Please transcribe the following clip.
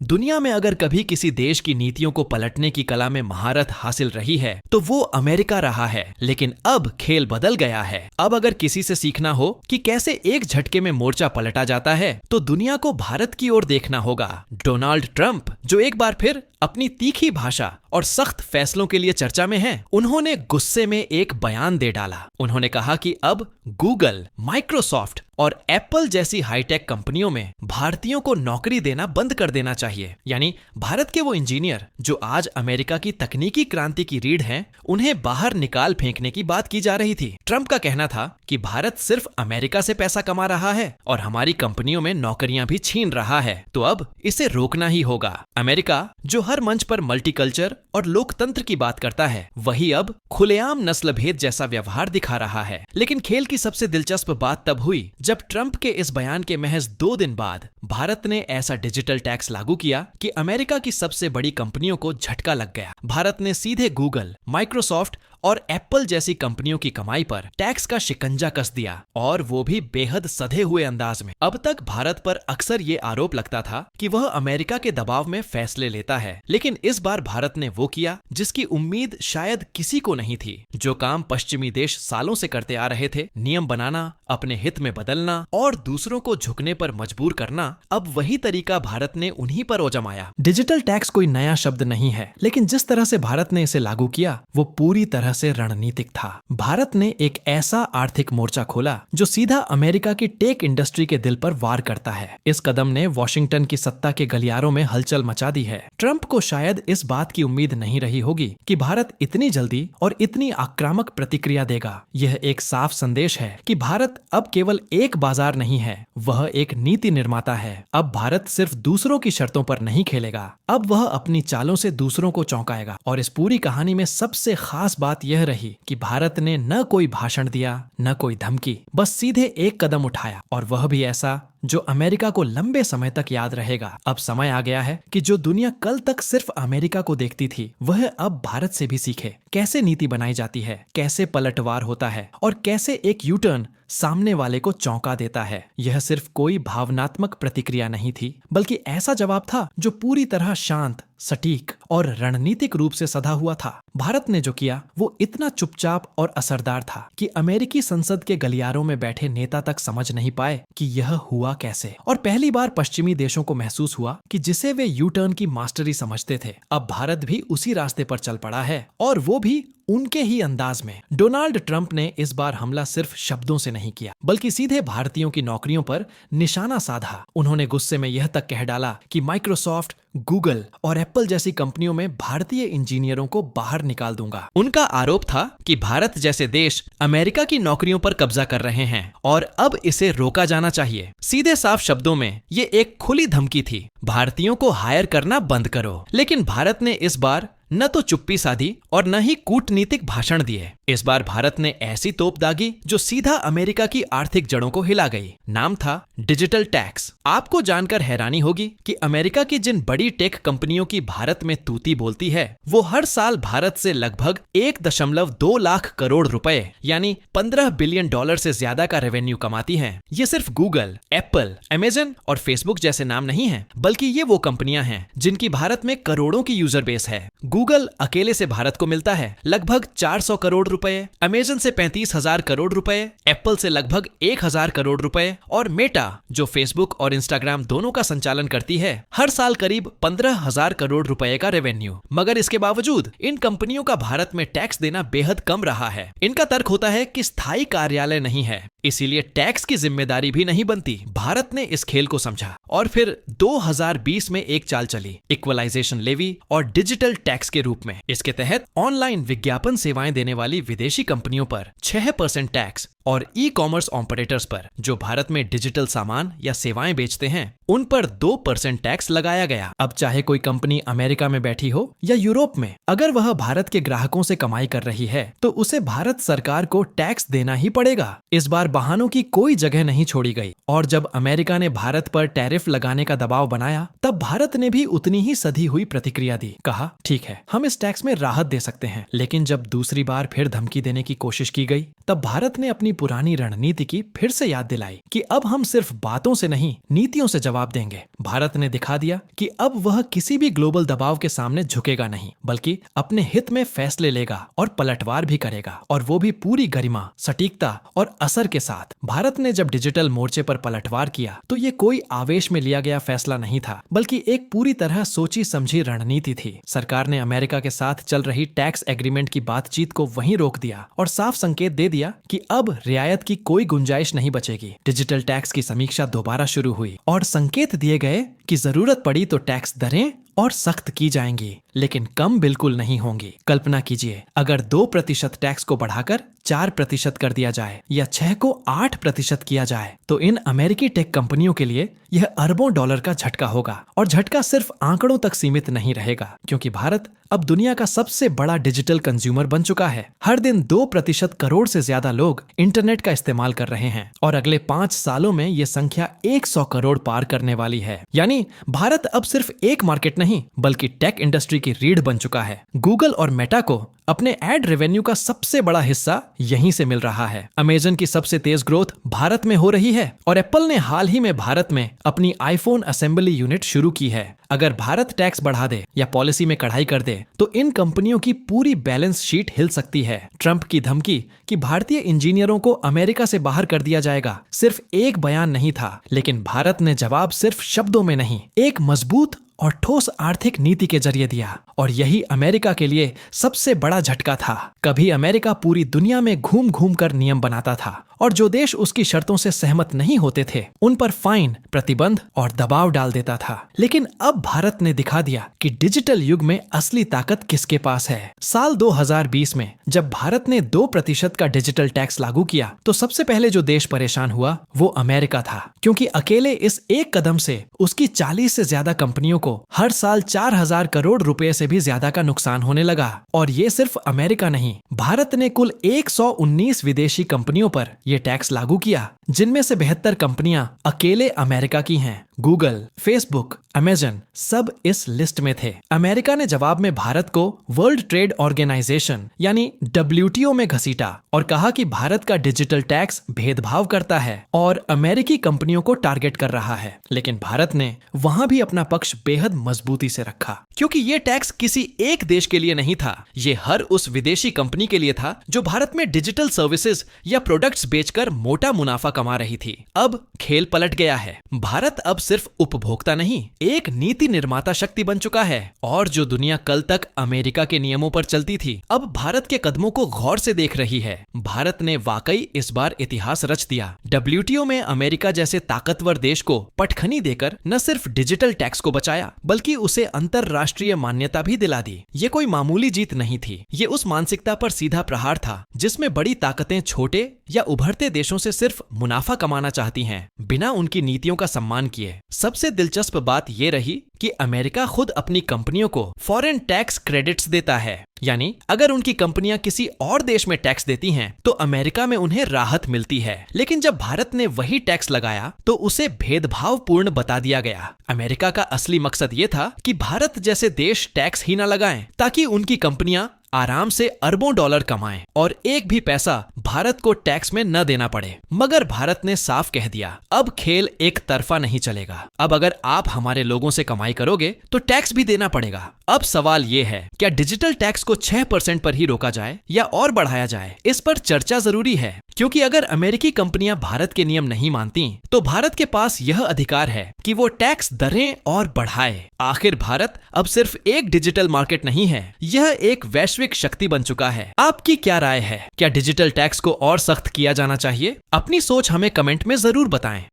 दुनिया में अगर कभी किसी देश की नीतियों को पलटने की कला में महारत हासिल रही है तो वो अमेरिका रहा है। लेकिन अब खेल बदल गया है। अब अगर किसी से सीखना हो कि कैसे एक झटके में मोर्चा पलटा जाता है तो दुनिया को भारत की ओर देखना होगा। डोनाल्ड ट्रंप, जो एक बार फिर अपनी तीखी भाषा और सख्त फैसलों के लिए चर्चा में हैं, उन्होंने गुस्से में एक बयान दे डाला। उन्होंने कहा कि अब गूगल, माइक्रोसॉफ्ट और एप्पल जैसी हाईटेक कंपनियों में भारतीयों को नौकरी देना बंद कर देना चाहिए। यानी भारत के वो इंजीनियर जो आज अमेरिका की तकनीकी क्रांति की रीढ़ हैं, उन्हें बाहर निकाल फेंकने की बात की जा रही थी। ट्रंप का कहना था कि भारत सिर्फ अमेरिका से पैसा कमा रहा है और हमारी कंपनियों में नौकरियां भी छीन रहा है, तो अब इसे रोकना ही होगा। अमेरिका, जो हर मंच पर मल्टीकल्चर और लोकतंत्र की बात करता है, वही अब खुलेआम नस्ल भेद जैसा व्यवहार दिखा रहा है। लेकिन खेल की सबसे दिलचस्प बात तब हुई जब ट्रंप के इस बयान के महज 2 दिन बाद भारत ने ऐसा डिजिटल टैक्स लागू किया कि अमेरिका की सबसे बड़ी कंपनियों को झटका लग गया। भारत ने सीधे गूगल, माइक्रोसॉफ्ट और एप्पल जैसी कंपनियों की कमाई पर टैक्स का शिकंजा कस दिया, और वो भी बेहद सधे हुए अंदाज में। अब तक भारत पर अक्सर ये आरोप लगता था कि वह अमेरिका के दबाव में फैसले लेता है, लेकिन इस बार भारत ने वो किया जिसकी उम्मीद शायद किसी को नहीं थी। जो काम पश्चिमी देश सालों से करते आ रहे थे, नियम बनाना, अपने हित में बदलना और दूसरों को झुकने पर मजबूर करना, अब वही तरीका भारत ने उन्हीं पर आजमाया। डिजिटल टैक्स कोई नया शब्द नहीं है, लेकिन जिस तरह से भारत ने इसे लागू किया वो पूरी तरह से रणनीतिक था। भारत ने एक ऐसा आर्थिक मोर्चा खोला जो सीधा अमेरिका की टेक इंडस्ट्री के दिल पर वार करता है। इस कदम ने वॉशिंगटन की सत्ता के गलियारों में हलचल मचा दी है। ट्रंप को शायद इस बात की उम्मीद नहीं रही होगी कि भारत इतनी जल्दी और इतनी आक्रामक प्रतिक्रिया देगा। यह एक साफ संदेश है कि भारत अब केवल एक बाजार नहीं है, वह एक नीति निर्माता है। अब भारत सिर्फ दूसरों की शर्तों पर नहीं खेलेगा, अब वह अपनी चालों से दूसरों को चौंकाएगा। और इस पूरी कहानी में सबसे खास बात यह रही कि भारत ने न कोई भाषण दिया, न कोई धमकी, बस सीधे एक कदम उठाया, और वह भी ऐसा जो अमेरिका को लंबे समय तक याद रहेगा। अब समय आ गया है कि जो दुनिया कल तक सिर्फ अमेरिका को देखती थी, वह अब भारत से भी सीखे। कैसे नीति बनाई जाती है, कैसे पलटवार होता है और कैसे एक यू टर्न सामने वाले को चौंका देता है। यह सिर्फ कोई भावनात्मक प्रतिक्रिया नहीं थी, बल्कि ऐसा जवाब था जो पूरी तरह शांत, सटीक और रणनीतिक रूप से सधा हुआ था। भारत ने जो किया वो इतना चुपचाप और असरदार था कि अमेरिकी संसद के गलियारों में बैठे नेता तक समझ नहीं पाए कि यह हुआ कैसे। और पहली बार पश्चिमी देशों को महसूस हुआ कि जिसे वे यू टर्न की मास्टरी समझते थे, अब भारत भी उसी रास्ते पर चल पड़ा है, और वो भी उनके ही अंदाज में। डोनाल्ड ट्रंप ने इस बार हमला सिर्फ शब्दों से नहीं किया, बल्कि सीधे भारतीयों की नौकरियों पर निशाना साधा। उन्होंने गुस्से में यह तक कह डाला कि माइक्रोसॉफ्ट, गूगल और एप्पल जैसी कंपनियों में भारतीय इंजीनियरों को बाहर निकाल दूंगा। उनका आरोप था कि भारत जैसे देश अमेरिका की नौकरियों पर कब्जा कर रहे हैं और अब इसे रोका जाना चाहिए। सीधे साफ शब्दों में ये एक खुली धमकी थी, भारतीयों को हायर करना बंद करो। लेकिन भारत ने इस बार न तो चुप्पी साधी और न ही कूटनीतिक भाषण दिए। इस बार भारत ने ऐसी तोप दागी जो सीधा अमेरिका की आर्थिक जड़ों को हिला गई। नाम था डिजिटल टैक्स। आपको जानकर हैरानी होगी कि अमेरिका की जिन बड़ी टेक कंपनियों की भारत में तूती बोलती है, वो हर साल भारत से लगभग 1.2 लाख करोड़ रुपए यानी $15 बिलियन से ज्यादा का रेवेन्यू कमाती हैं। ये सिर्फ गूगल, एप्पल, अमेजन और फेसबुक जैसे नाम नहीं है, बल्कि ये वो कंपनियां हैं जिनकी भारत में करोड़ों की यूजर बेस है। गूगल अकेले से भारत को मिलता है लगभग 400 करोड़ रुपए, अमेजन से 35,000 करोड़ रुपए, एप्पल से लगभग 1,000 करोड़ रुपए और मेटा, जो फेसबुक और इंस्टाग्राम दोनों का संचालन करती है, हर साल करीब 15,000 करोड़ रुपए का रेवेन्यू। मगर इसके बावजूद इन कंपनियों का भारत में टैक्स देना बेहद कम रहा है। इनका तर्क होता है कि स्थायी कार्यालय नहीं है, इसीलिए टैक्स की जिम्मेदारी भी नहीं बनती। भारत ने इस खेल को समझा और फिर 2020 में एक चाल चली, इक्वलाइजेशन लेवी और डिजिटल टैक्स के रूप में। इसके तहत ऑनलाइन विज्ञापन सेवाएं देने वाली विदेशी कंपनियों पर 6% टैक्स और ई कॉमर्स ऑपरेटर्स पर, जो भारत में डिजिटल सामान या सेवाएं बेचते हैं, उन पर 2% टैक्स लगाया गया। अब चाहे कोई कंपनी अमेरिका में बैठी हो या यूरोप में, अगर वह भारत के ग्राहकों से कमाई कर रही है तो उसे भारत सरकार को टैक्स देना ही पड़ेगा। इस बार बहानों की कोई जगह नहीं छोड़ी गई, और जब अमेरिका ने भारत पर टैरिफ लगाने का दबाव बनाया, तब भारत ने भी उतनी ही सधी हुई प्रतिक्रिया दी। कहा, ठीक है, हम इस टैक्स में राहत दे सकते हैं। लेकिन जब दूसरी बार फिर धमकी देने की कोशिश की गई, तब भारत ने अपनी पुरानी रणनीति की फिर से याद दिलाई कि अब हम सिर्फ बातों से नहीं, नीतियों से जवाब देंगे। भारत ने दिखा दिया कि अब वह किसी भी ग्लोबल दबाव के सामने झुकेगा नहीं, बल्कि अपने हित में फैसले लेगा और पलटवार भी करेगा, और वो भी पूरी गरिमा, सटीकता और असर के साथ। भारत ने जब डिजिटल मोर्चे पर पलटवार किया तो ये कोई आवेश में लिया गया फैसला नहीं था, बल्कि एक पूरी तरह सोची समझी रणनीति थी। सरकार ने अमेरिका के साथ चल रही टैक्स एग्रीमेंट की बातचीत को वहीं रोक दिया और साफ संकेत दे दिया कि अब रियायत की कोई गुंजाइश नहीं बचेगी। डिजिटल टैक्स की समीक्षा दोबारा शुरू हुई और संकेत दिए गए कि जरूरत पड़ी तो टैक्स दरें और सख्त की जाएंगी, लेकिन कम बिल्कुल नहीं होंगी। कल्पना कीजिए, अगर 2% टैक्स को बढ़ाकर 4% कर दिया जाए या 6 को 8% किया जाए, तो इन अमेरिकी टेक कंपनियों के लिए यह अरबों डॉलर का झटका होगा। और झटका सिर्फ आंकड़ों तक सीमित नहीं रहेगा, क्योंकि भारत अब दुनिया का सबसे बड़ा डिजिटल कंज्यूमर बन चुका है। हर दिन 2% करोड़ से ज्यादा लोग इंटरनेट का इस्तेमाल कर रहे हैं और अगले 5 सालों में ये संख्या 100 करोड़ पार करने वाली है। यानी भारत अब सिर्फ एक मार्केट नहीं, बल्कि टेक इंडस्ट्री की रीढ़ बन चुका है। गूगल और मेटा को अपने एड रेवेन्यू का सबसे बड़ा हिस्सा यहीं से मिल रहा है। अमेजन की सबसे तेज ग्रोथ भारत में हो रही है और एप्पल ने हाल ही में भारत में अपनी आईफोन असेंबली यूनिट शुरू की है। अगर भारत टैक्स बढ़ा दे या पॉलिसी में कढ़ाई कर दे, तो इन कंपनियों की पूरी बैलेंस शीट हिल सकती है। ट्रंप की धमकी कि भारतीय इंजीनियरों को अमेरिका से बाहर कर दिया जाएगा सिर्फ एक बयान नहीं था, लेकिन भारत ने जवाब सिर्फ शब्दों में नहीं, एक मजबूत और ठोस आर्थिक नीति के जरिए दिया। और यही अमेरिका के लिए सबसे बड़ा झटका था। कभी अमेरिका पूरी दुनिया में घूम घूम कर नियम बनाता था और जो देश उसकी शर्तों से सहमत नहीं होते थे उन पर फाइन, प्रतिबंध और दबाव डाल देता था। लेकिन अब भारत ने दिखा दिया कि डिजिटल युग में असली ताकत किसके पास है। साल 2020 में जब भारत ने 2% का डिजिटल टैक्स लागू किया, तो सबसे पहले जो देश परेशान हुआ वो अमेरिका था, क्योंकि अकेले इस एक कदम से उसकी 40 से ज्यादा कंपनियों को हर साल 4000 करोड़ रुपए से भी ज्यादा का नुकसान होने लगा। और ये सिर्फ अमेरिका नहीं, भारत ने कुल 119 विदेशी कंपनियों पर यह टैक्स लागू किया, जिनमें से 72 कंपनियां अकेले अमेरिका की हैं। गूगल, फेसबुक, अमेजन सब इस लिस्ट में थे। अमेरिका ने जवाब में भारत को वर्ल्ड ट्रेड ऑर्गेनाइजेशन यानी WTO में घसीटा और कहा कि भारत का डिजिटल टैक्स भेदभाव करता है और अमेरिकी कंपनियों को टारगेट कर रहा है। लेकिन भारत ने वहां भी अपना पक्ष बेहद मजबूती से रखा, क्योंकि ये टैक्स किसी एक देश के लिए नहीं था, ये हर उस विदेशी कंपनी के लिए था जो भारत में डिजिटल सर्विसेज या प्रोडक्ट्स बेचकर मोटा मुनाफा कमा रही थी। अब खेल पलट गया है। भारत अब सिर्फ उपभोक्ता नहीं, एक नीति निर्माता शक्ति बन चुका है। और जो दुनिया कल तक अमेरिका के नियमों पर चलती थी, अब भारत के कदमों को गौर से देख रही है। भारत ने वाकई इस बार इतिहास रच दिया। WTO में अमेरिका जैसे ताकतवर देश को पटखनी देकर न सिर्फ डिजिटल टैक्स को बचाया, बल्कि उसे अंतरराष्ट्रीय मान्यता भी दिला दी। ये कोई मामूली जीत नहीं थी, ये उस मानसिकता पर सीधा प्रहार था जिसमें बड़ी ताकतें छोटे या उभरते देशों से सिर्फ मुनाफा कमाना चाहती हैं, बिना उनकी नीतियों का सम्मान किए। सबसे दिलचस्प बात यह रही कि अमेरिका खुद अपनी कंपनियों को फॉरेन टैक्स क्रेडिट्स देता है, यानी अगर उनकी कंपनियां किसी और देश में टैक्स देती हैं, तो अमेरिका में उन्हें राहत मिलती है। लेकिन जब भारत ने वही टैक्स लगाया, तो उसे भेदभावपूर्ण बता दिया गया। अमेरिका का असली मकसद ये था कि भारत जैसे देश टैक्स ही न लगाएं, ताकि उनकी कंपनियां आराम से अरबों डॉलर कमाएं और एक भी पैसा भारत को टैक्स में न देना पड़े। मगर भारत ने साफ कह दिया, अब खेल एक तरफा नहीं चलेगा। अब अगर आप हमारे लोगों से कमाई करोगे तो टैक्स भी देना पड़ेगा। अब सवाल ये है, क्या डिजिटल टैक्स को 6% पर ही रोका जाए या और बढ़ाया जाए? इस पर चर्चा जरूरी है, क्योंकि अगर अमेरिकी कंपनियां भारत के नियम नहीं मानती, तो भारत के पास यह अधिकार है कि वो टैक्स दरें और बढ़ाए। आखिर भारत अब सिर्फ एक डिजिटल मार्केट नहीं है, यह एक वैश्विक शक्ति बन चुका है। आपकी क्या राय है? क्या डिजिटल टैक्स को और सख्त किया जाना चाहिए? अपनी सोच हमें कमेंट में जरूर बताएं।